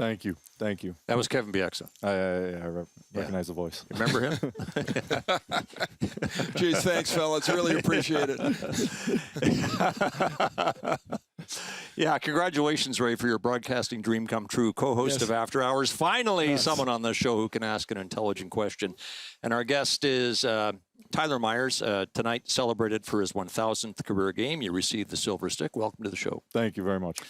Thank you. Thank you. That was Kevin Bieksa. I recognize the voice. You remember him? Geez, thanks, fellas. Really appreciate it. Yeah, congratulations, Ray, for your broadcasting dream come true. Co-host of After Hours. Finally, someone on the show who can ask an intelligent question. And our guest is Tyler Myers, tonight celebrated for his 1,000th career game. You received the Silver Stick. Welcome to the show. Thank you very much.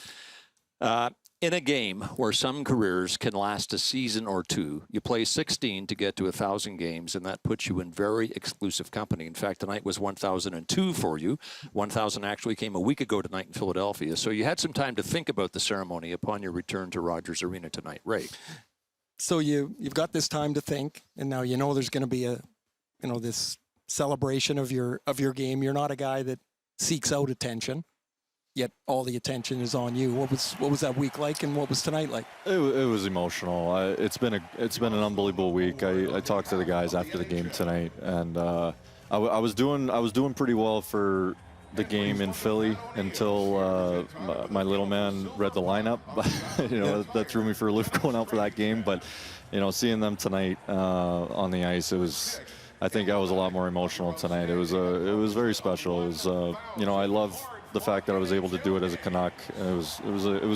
In a game where some careers can last a season or two, you play 16 to get to 1,000 games, and that puts you in very exclusive company. In fact, tonight was 1,002 for you. 1,000 actually came a week ago tonight in Philadelphia. So you had some time to think about the ceremony upon your return to Rogers Arena tonight. Ray. So you've got this time to think, and now you know there's going to be this celebration of your game. You're not a guy that seeks out attention, yet all the attention is on you. What was that week like, and what was tonight like? It was emotional. It's been an unbelievable week. I talked to the guys after the game tonight, and I was doing pretty well for the game in Philly until my little man read the lineup. That threw me for a loop going out for that game. But seeing them tonight on the ice, I think I was a lot more emotional tonight. It was very special. It was I love the fact that I was able to do it as a Canuck. It was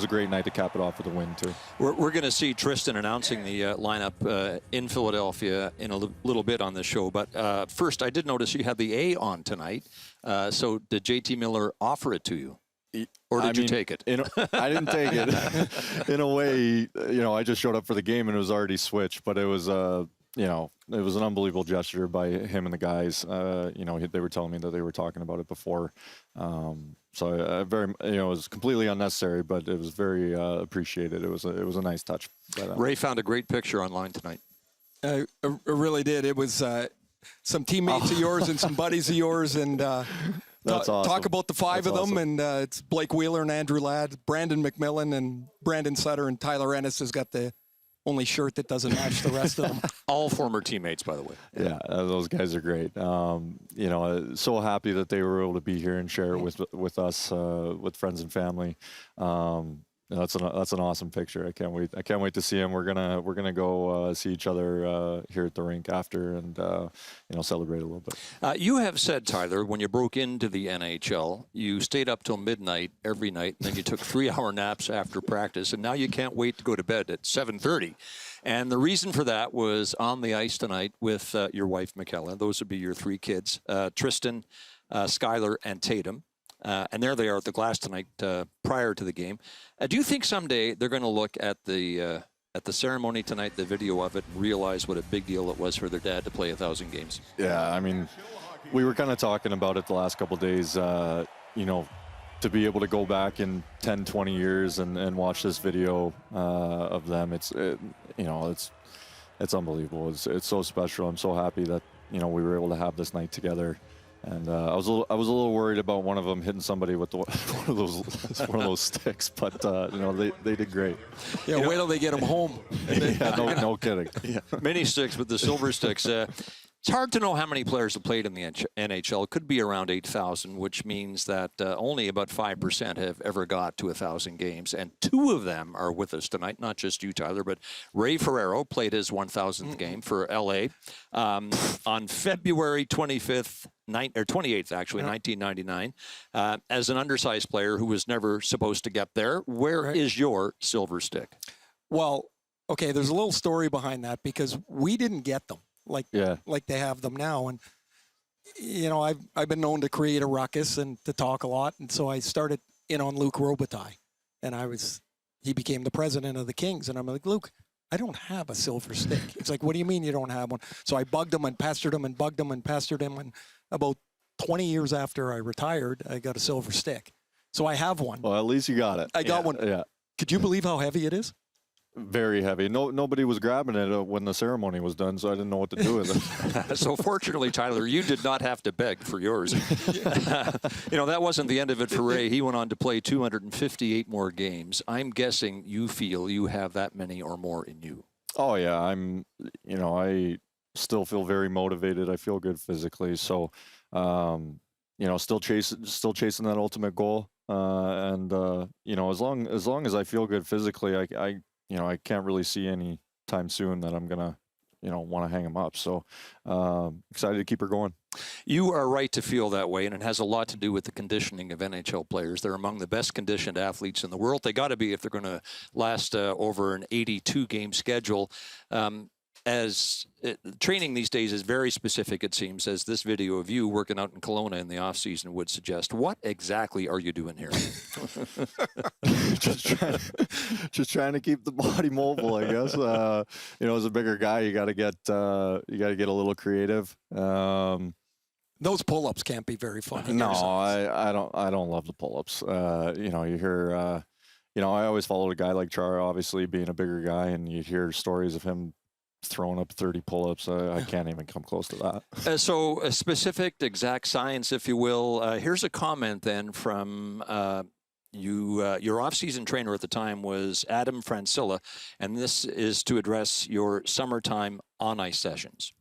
a great night to cap it off with a win too. We're going to see Tristan announcing the lineup in Philadelphia in a little bit on this show. But first, I did notice you had the A on tonight. So did JT Miller offer it to you? Or did you take it? I didn't take it. In a way, I just showed up for the game and it was already switched. But it was it was an unbelievable gesture by him and the guys. They were telling me that they were talking about it before. So it was completely unnecessary, but it was very appreciated. It was a nice touch. But, Ray found a great picture online tonight. I really did. It was some teammates of yours and some buddies of yours, and That's awesome. Talk about the five That's of them, awesome. and it's Blake Wheeler and Andrew Ladd, Brandon McMillan and Brandon Sutter, and Tyler Ennis has got the only shirt that doesn't match the rest of them. All former teammates, by the way. Yeah, those guys are great. So happy that they were able to be here and share it with us, with friends and family. That's an awesome picture. I can't wait to see him. We're gonna go see each other here at the rink after and celebrate a little bit. You have said, Tyler, when you broke into the NHL, you stayed up till midnight every night, and then you took 3-hour naps after practice, and now you can't wait to go to bed at 7:30. And the reason for that was on the ice tonight with your wife, Michaela. Those would be your 3 kids, Tristan, Skylar, and Tatum. And there they are at the glass tonight prior to the game. Do you think someday they're going to look at the ceremony tonight, the video of it, and realize what a big deal it was for their dad to play 1,000 games? Yeah, I mean, we were kind of talking about it the last couple of days, to be able to go back in 10, 20 years and watch this video of them. It's unbelievable. It's so special. I'm so happy that, we were able to have this night together. And I was a little worried about one of them hitting somebody with one of those sticks, but they did great. Yeah, wait till they get them home. Yeah, no kidding. Yeah. Many sticks, but the silver sticks. It's hard to know how many players have played in the NHL. It could be around 8,000, which means that only about 5% have ever got to 1,000 games. And 2 of them are with us tonight, not just you, Tyler, but Ray Ferraro played his 1,000th game for L.A. On February 25th, 28th, actually, 1999, as an undersized player who was never supposed to get there. Where is your silver stick? Well, okay, there's a little story behind that because we didn't get them like they have them now. And, I've been known to create a ruckus and to talk a lot. And so I started in on Luc Robitaille. And he became the president of the Kings. And I'm like, Luke, I don't have a silver stick. It's like, what do you mean you don't have one? So I bugged him and pestered him and bugged him and pestered him. And about 20 years after I retired, I got a silver stick. So I have one. Well, at least you got it. I got one. Yeah. Could you believe how heavy it is? Very heavy. Nobody was grabbing it when the ceremony was done, so I didn't know what to do with it. So fortunately, Tyler, you did not have to beg for yours. That wasn't the end of it for Ray. He went on to play 258 more games. I'm guessing you feel you have that many or more in you. Oh yeah, I still feel very motivated. I feel good physically, so still chasing that ultimate goal. As long as I feel good physically, I can't really see any time soon that I'm gonna want to hang him up. So excited to keep her going. You are right to feel that way, and it has a lot to do with the conditioning of NHL players. They're among the best conditioned athletes in the world. They got to be if they're going to last over an 82-game schedule. Training these days is very specific, it seems, as this video of you working out in Kelowna in the off season would suggest. What exactly are you doing here? just trying to keep the body mobile, I guess. As a bigger guy, you got to get a little creative. Those pull-ups can't be very fun. No, I don't love the pull-ups. You hear. I always followed a guy like Chara, obviously being a bigger guy, and you hear stories of him throwing up 30 pull-ups. I can't even come close to that. So a specific, exact science, if you will. Here's a comment then from your off-season trainer at the time was Adam Francilla, and this is to address your summertime on-ice sessions.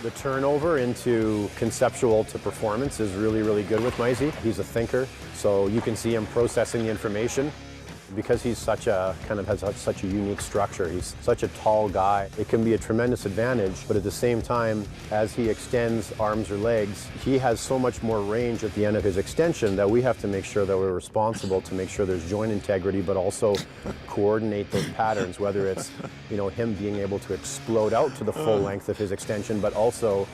The turnover into conceptual to performance is really, really good with Mizey. He's a thinker, so you can see him processing the information. Because he's such a unique structure, he's such a tall guy, it can be a tremendous advantage, but at the same time, as he extends arms or legs, he has so much more range at the end of his extension that we have to make sure that we're responsible to make sure there's joint integrity, but also coordinate those patterns, whether it's him being able to explode out to the full length of his extension, but also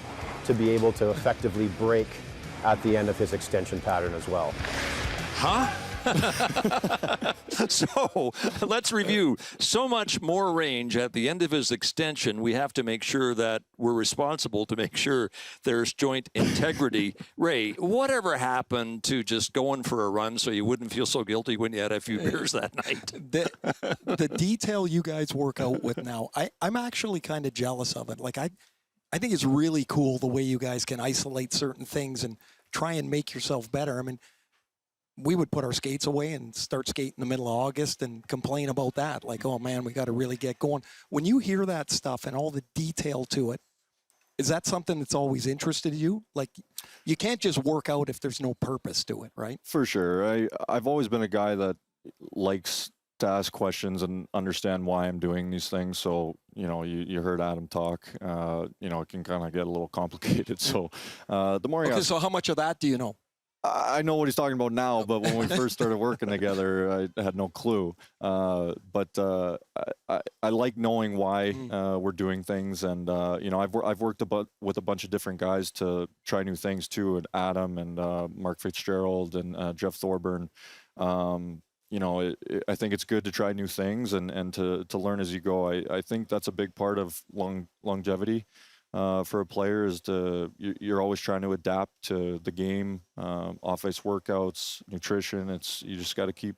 to be able to effectively break at the end of his extension pattern as well. Huh? So let's review. So much more range at the end of his extension. We have to make sure that we're responsible to make sure there's joint integrity. Ray, whatever happened to just going for a run so you wouldn't feel so guilty when you had a few beers that night? The detail you guys work out with now, I'm actually kind of jealous of it. Like I think it's really cool the way you guys can isolate certain things and try and make yourself better. I mean, we would put our skates away and start skating in the middle of August and complain about that. Like, oh man, we got to really get going. When you hear that stuff and all the detail to it, is that something that's always interested you? Like, you can't just work out if there's no purpose to it, right? For sure. I've always been a guy that likes to ask questions and understand why I'm doing these things. So, you heard Adam talk, it can kind of get a little complicated. So the more you ask, so how much of that do you know? I know what he's talking about now, but when we first started working together, I had no clue. But I like knowing why we're doing things, and I've worked with a bunch of different guys to try new things too, and Adam and Mark Fitzgerald and Jeff Thorburn. I think it's good to try new things and to learn as you go. I think that's a big part of longevity. For a player is you're always trying to adapt to the game, off-ice workouts, nutrition. You just got to keep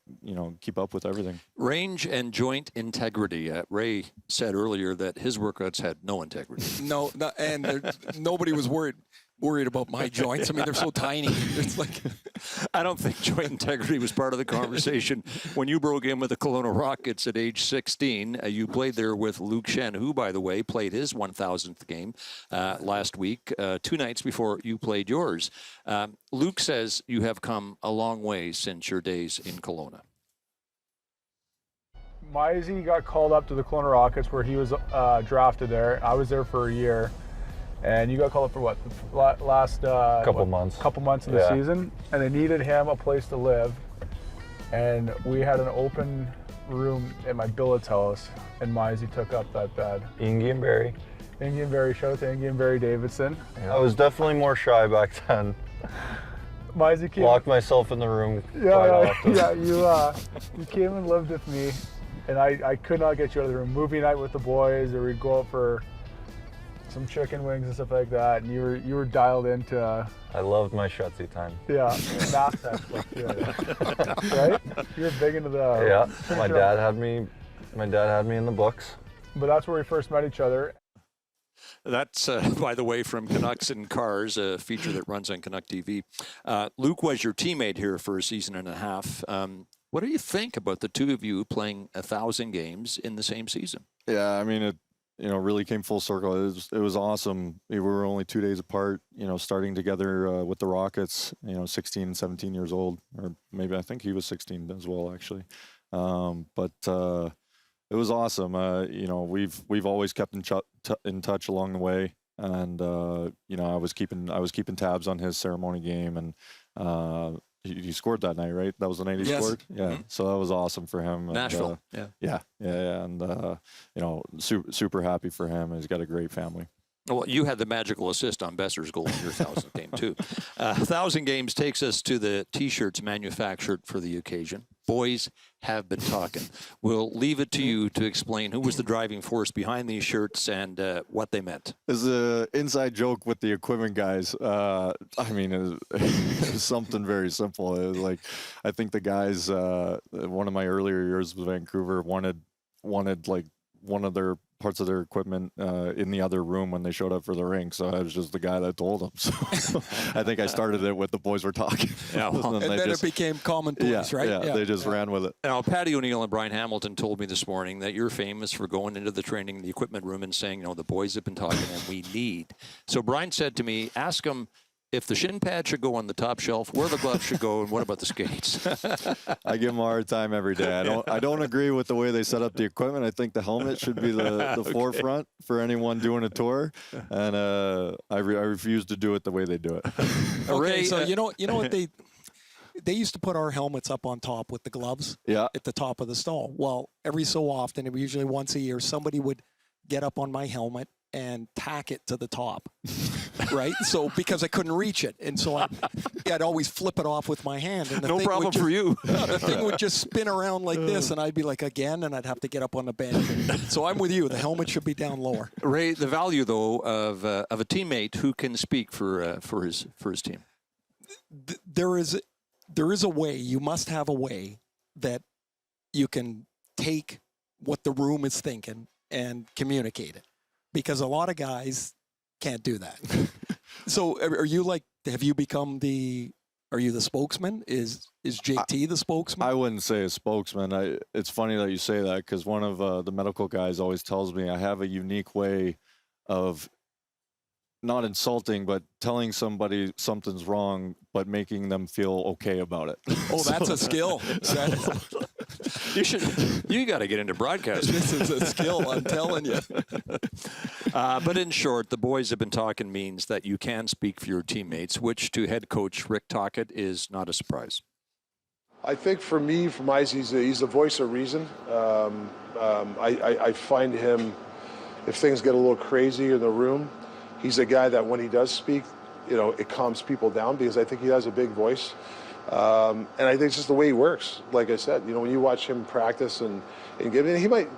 up with everything. Range and joint integrity. Ray said earlier that his workouts had no integrity. No, and nobody was worried about my joints. I mean, they're so tiny. It's like, I don't think joint integrity was part of the conversation. When you broke in with the Kelowna Rockets at age 16, you played there with Luke Shen, who, by the way, played his 1,000th game last week, 2 nights before you played yours. Luke says you have come a long way since your days in Kelowna. Mizey got called up to the Kelowna Rockets where he was drafted there. I was there for a year. And you got called up for what? The last couple months in the season, and they needed him a place to live. And we had an open room at my billet's house, and Mizey took up that bed. Ingy and Barry. Shout out to Ingy and Barry Davidson. Yeah. I was definitely more shy back then. Mizey came. Locked myself in the room quite often. Yeah, you came and lived with me, and I could not get you out of the room. Movie night with the boys, or we'd go out for some chicken wings and stuff like that, and you were dialed into. I loved my Shutsy time. Yeah, math textbook too. Right? You were big into the. Yeah, my dad had me in the books. But that's where we first met each other. That's, by the way, from Canucks in Cars, a feature that runs on Canuck TV. Luke was your teammate here for a season and a half. What do you think about the two of you playing 1,000 games in the same season? Yeah, I mean, really came full circle. It was awesome. We were only 2 days apart, starting together with the Rockets, 16 and 17 years old, or maybe I think he was 16 as well, actually. But it was awesome. We've always kept in touch along the way, and I was keeping tabs on his ceremony game, and he scored that night, right? That was the night he scored. Yeah, Mm-hmm. So that was awesome for him. Nashville. Yeah, and super happy for him. He's got a great family. Well, you had the magical assist on Besser's goal in your 1,000th game, too. 1,000 games takes us to the T-shirts manufactured for the occasion. Boys have been talking. We'll leave it to you to explain who was the driving force behind these shirts and what they meant. There's an inside joke with the equipment guys. It was something very simple. It was like, I think the guys, one of my earlier years with Vancouver, wanted like one of their parts of their equipment in the other room when they showed up for the rink. So I was just the guy that told them. So I think I started it with the boys were talking. Yeah, well, and then it became commonplace, right? Yeah, they just ran with it. Now, Patty O'Neill and Brian Hamilton told me this morning that you're famous for going into the training, the equipment room, and saying, the boys have been talking and we need. So Brian said to me, ask them if the shin pad should go on the top shelf, where the gloves should go, and what about the skates? I give them a hard time every day. I don't agree with the way they set up the equipment. I think the helmet should be the forefront for anyone doing a tour, and I refuse to do it the way they do it. Okay, so you know what they used to put our helmets up on top with the gloves at the top of the stall. Well, every so often, usually once a year, somebody would get up on my helmet and tack it to the top. Right? So because I couldn't reach it. And so I'd always flip it off with my hand. And no problem for you. The thing would just spin around like this, and I'd be like, again, and I'd have to get up on the bench. So I'm with you. The helmet should be down lower. Ray, the value, though, of a teammate who can speak for his team. There is a way. You must have a way that you can take what the room is thinking and communicate it. Because a lot of guys can't do that. So are you have you become are you the spokesman? Is JT the spokesman? I wouldn't say a spokesman. It's funny that you say that, because one of the medical guys always tells me I have a unique way of not insulting, but telling somebody something's wrong, but making them feel okay about it. Oh, that's a skill. You got to get into broadcasting. This is a skill, I'm telling you. But in short, the boys have been talking means that you can speak for your teammates, which to head coach Rick Tocchet is not a surprise. I think for me, from ice, he's a voice of reason. I find him, if things get a little crazy in the room, he's a guy that when he does speak, it calms people down, because I think he has a big voice. And I think it's just the way he works. Like I said, when you watch him practice and give it, he's going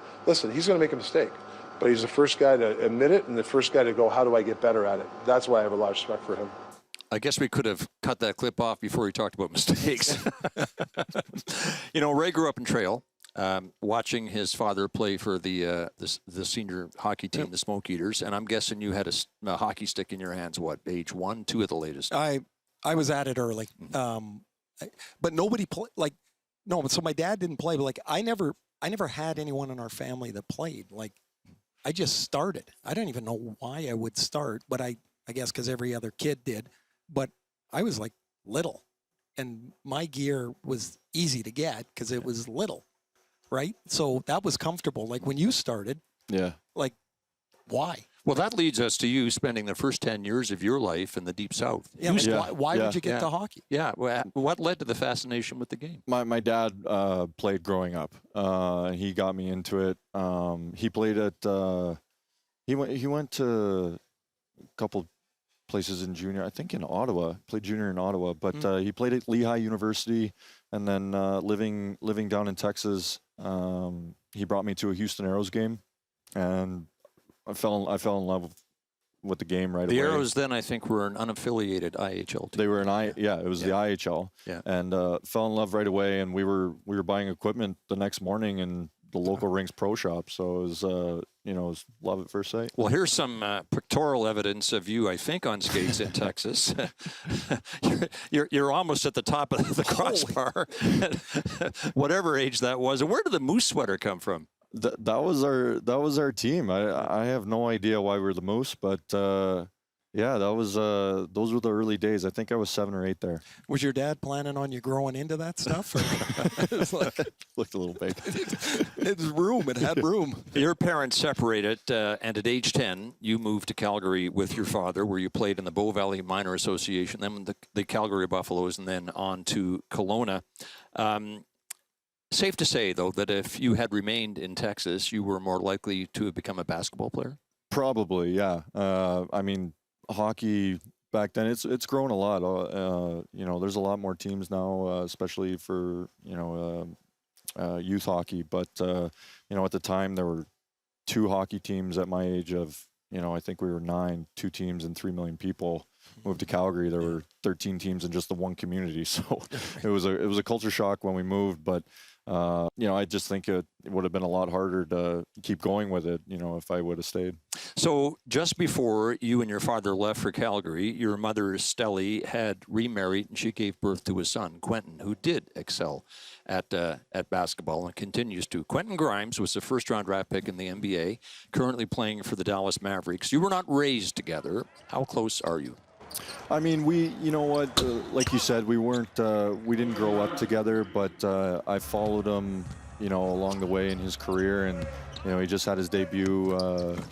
to make a mistake, but he's the first guy to admit it and the first guy to go, how do I get better at it? That's why I have a lot of respect for him. I guess we could have cut that clip off before he talked about mistakes. Ray grew up in Trail, watching his father play for the senior hockey team, the Smoke Eaters, and I'm guessing you had a hockey stick in your hands, age 1, 2 at the latest? I was at it early, but nobody played. So my dad didn't play, but I never had anyone in our family that played. I just started. I don't even know why I would start, but I guess because every other kid did. But I was little, and my gear was easy to get because it was little, right? So that was comfortable. When you started, why? Well, that leads us to you spending the first 10 years of your life in the Deep South. Why did you get to hockey? Yeah. What led to the fascination with the game? My dad played growing up. He got me into it. He played at he went to a couple places in junior. I think in Ottawa. Played junior in Ottawa, but he played at Lehigh University, and then living down in Texas, he brought me to a Houston Aeros game, and I fell in love with the game right away. The Arrows then, I think, were an unaffiliated IHL team. They were it was the IHL. Yeah. And fell in love right away, and we were buying equipment the next morning in the local rinks pro shop. So it was it was love at first sight. Well, here's some pictorial evidence of you, I think, on skates in Texas. You're almost at the top of the crossbar, whatever age that was. And where did the moose sweater come from? That was our team. I have no idea why we're the Moose, but yeah, that was those were the early days. I think I was 7 or 8 there. Was your dad planning on you growing into that stuff? Or? It's like, looked a little big. It was room. It had room. Your parents separated, and at age 10, you moved to Calgary with your father, where you played in the Bow Valley Minor Association, then the Calgary Buffaloes, and then on to Kelowna. Safe to say, though, that if you had remained in Texas, you were more likely to have become a basketball player? Probably, yeah. I mean, hockey back then, it's grown a lot. There's a lot more teams now, especially for, youth hockey. But, at the time, there were 2 hockey teams at my age of, I think we were 9, 2 teams and 3 million people. Moved to Calgary, there were 13 teams in just the one community. So it was a culture shock when we moved, but I just think it would have been a lot harder to keep going with it, if I would have stayed. So just before you and your father left for Calgary, your mother, Stelly, had remarried, and she gave birth to a son, Quinton, who did excel at basketball and continues to. Quinton Grimes was the first-round draft pick in the NBA, currently playing for the Dallas Mavericks. You were not raised together. How close are you? I mean, like you said, we didn't grow up together, but I followed him, along the way in his career, and, he just had his debut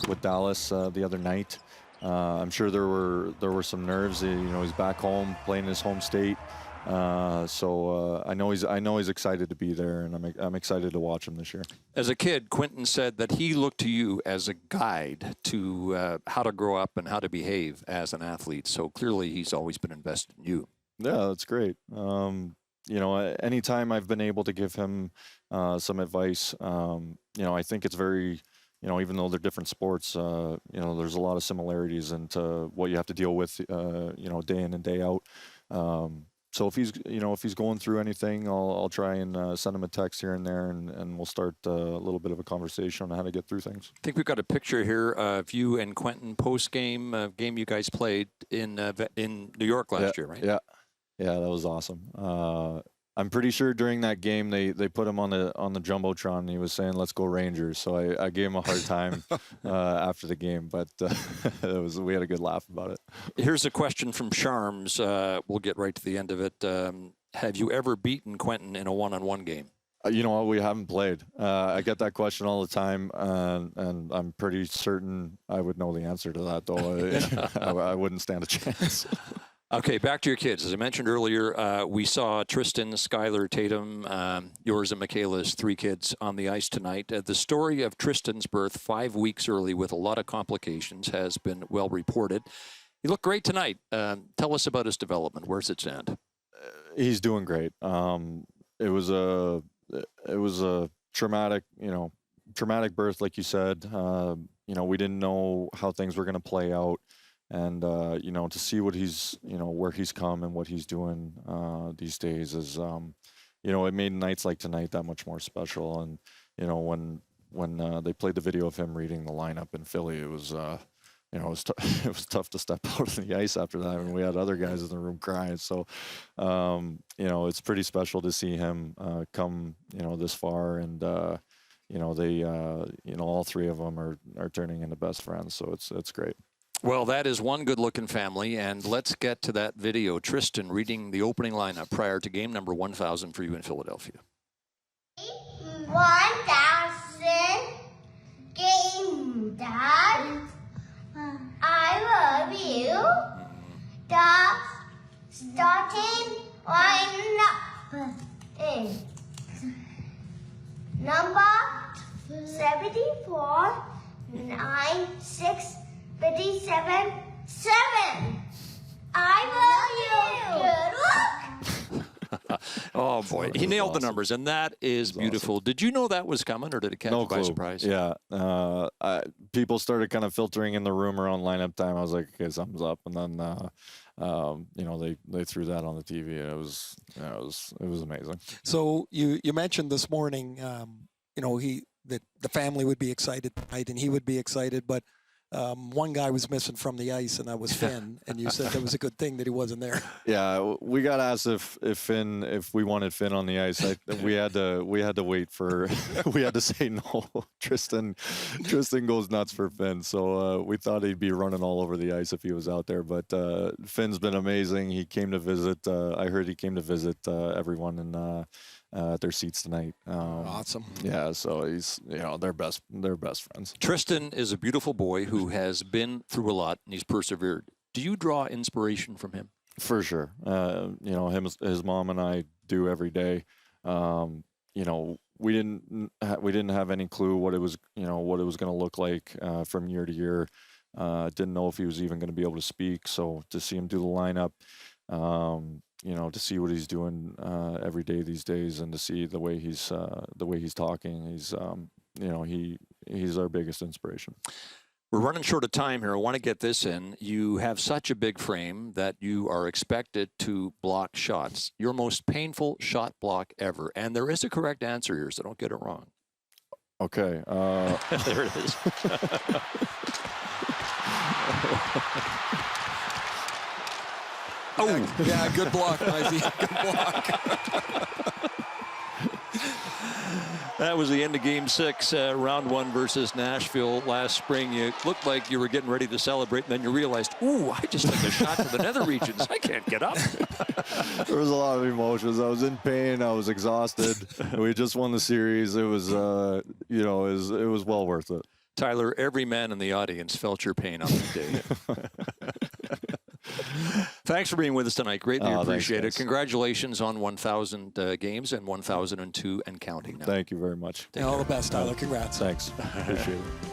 with Dallas the other night. I'm sure there were some nerves. He's back home playing in his home state. So I know he's excited to be there, and I'm excited to watch him this year. As a kid, Quinton said that he looked to you as a guide to how to grow up and how to behave as an athlete. So clearly, he's always been invested in you. Yeah, that's great. Anytime I've been able to give him some advice, I think it's very, even though they're different sports, there's a lot of similarities into what you have to deal with, day in and day out. So if he's going through anything, I'll try and send him a text here and there, and we'll start a little bit of a conversation on how to get through things. I think we've got a picture here of you and Quinton post-game, game you guys played in New York last year, right? Yeah, that was awesome. I'm pretty sure during that game they put him on the jumbotron, and he was saying, "Let's go Rangers." So I gave him a hard time after the game, but we had a good laugh about it. Here's a question from Sharms. We'll get right to the end of it. Have you ever beaten Quinton in a one-on-one game? You know what? We haven't played. I get that question all the time, and I'm pretty certain I would know the answer to that, though. I wouldn't stand a chance. Okay, back to your kids. As I mentioned earlier, we saw Tristan, Skylar, Tatum, yours and Michaela's 3 kids on the ice tonight. The story of Tristan's birth 5 weeks early with a lot of complications has been well reported. He looked great tonight. Tell us about his development. Where's it stand? He's doing great. It was a traumatic traumatic birth, like you said. We didn't know how things were going to play out. And, to see what he's, where he's come and what he's doing these days is, it made nights like tonight that much more special. And, when they played the video of him reading the lineup in Philly, it was, it was tough to step out on the ice after that. And we had other guys in the room crying. So, it's pretty special to see him come, this far. And, they, all 3 of them are turning into best friends. So it's great. Well, that is one good-looking family, and let's get to that video. Tristan reading the opening lineup prior to game number 1,000 for you in Philadelphia. 1,000 game, Dad. I love you. The starting lineup is number 74, 96. 57, 7. I love you. Good luck. Oh, boy. He nailed the numbers, and that is beautiful. Awesome. Did you know that was coming, or did it catch you by surprise? Yeah. People started kind of filtering in the room around lineup time. I was like, okay, something's up. And then, they threw that on the TV. It was amazing. So you mentioned this morning, the family would be excited tonight, and he would be excited, but one guy was missing from the ice, and that was Finn. And you said that was a good thing that he wasn't there. Yeah, we got asked if we wanted Finn on the ice. We had to wait for we had to say no. Tristan goes nuts for Finn, so we thought he'd be running all over the ice if he was out there. But Finn's been amazing. He came to visit. I heard he came to visit everyone at their seats tonight. Awesome. Yeah, so he's they're best friends. Tristan is a beautiful boy who has been through a lot, and he's persevered. Do you draw inspiration from him? For sure. His mom and I do every day. We didn't have any clue what it was going to look like from year to year. Didn't know if he was even going to be able to speak. So to see him do the lineup, to see what he's doing every day these days, and to see the way he's talking, he's our biggest inspiration. We're running short of time here. I want to get this in. You have such a big frame that you are expected to block shots. Your most painful shot block ever. And there is a correct answer here, so don't get it wrong. Okay. There it is. Oh, yeah, good block, Mizey. Good block. That was the end of Game 6, Round 1 versus Nashville last spring. You looked like you were getting ready to celebrate, and then you realized, ooh, I just took a shot to the nether regions. I can't get up. There was a lot of emotions. I was in pain. I was exhausted. We just won the series. It was, it was well worth it. Tyler, every man in the audience felt your pain on that day. Thanks for being with us tonight. Greatly appreciate it. Congratulations on 1,000 games and 1,002 and counting now. Thank you very much. All the best, Tyler. Congrats. Thanks. Appreciate it.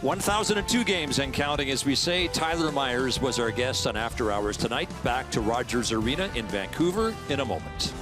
1,002 games and counting, as we say. Tyler Myers was our guest on After Hours tonight. Back to Rogers Arena in Vancouver in a moment.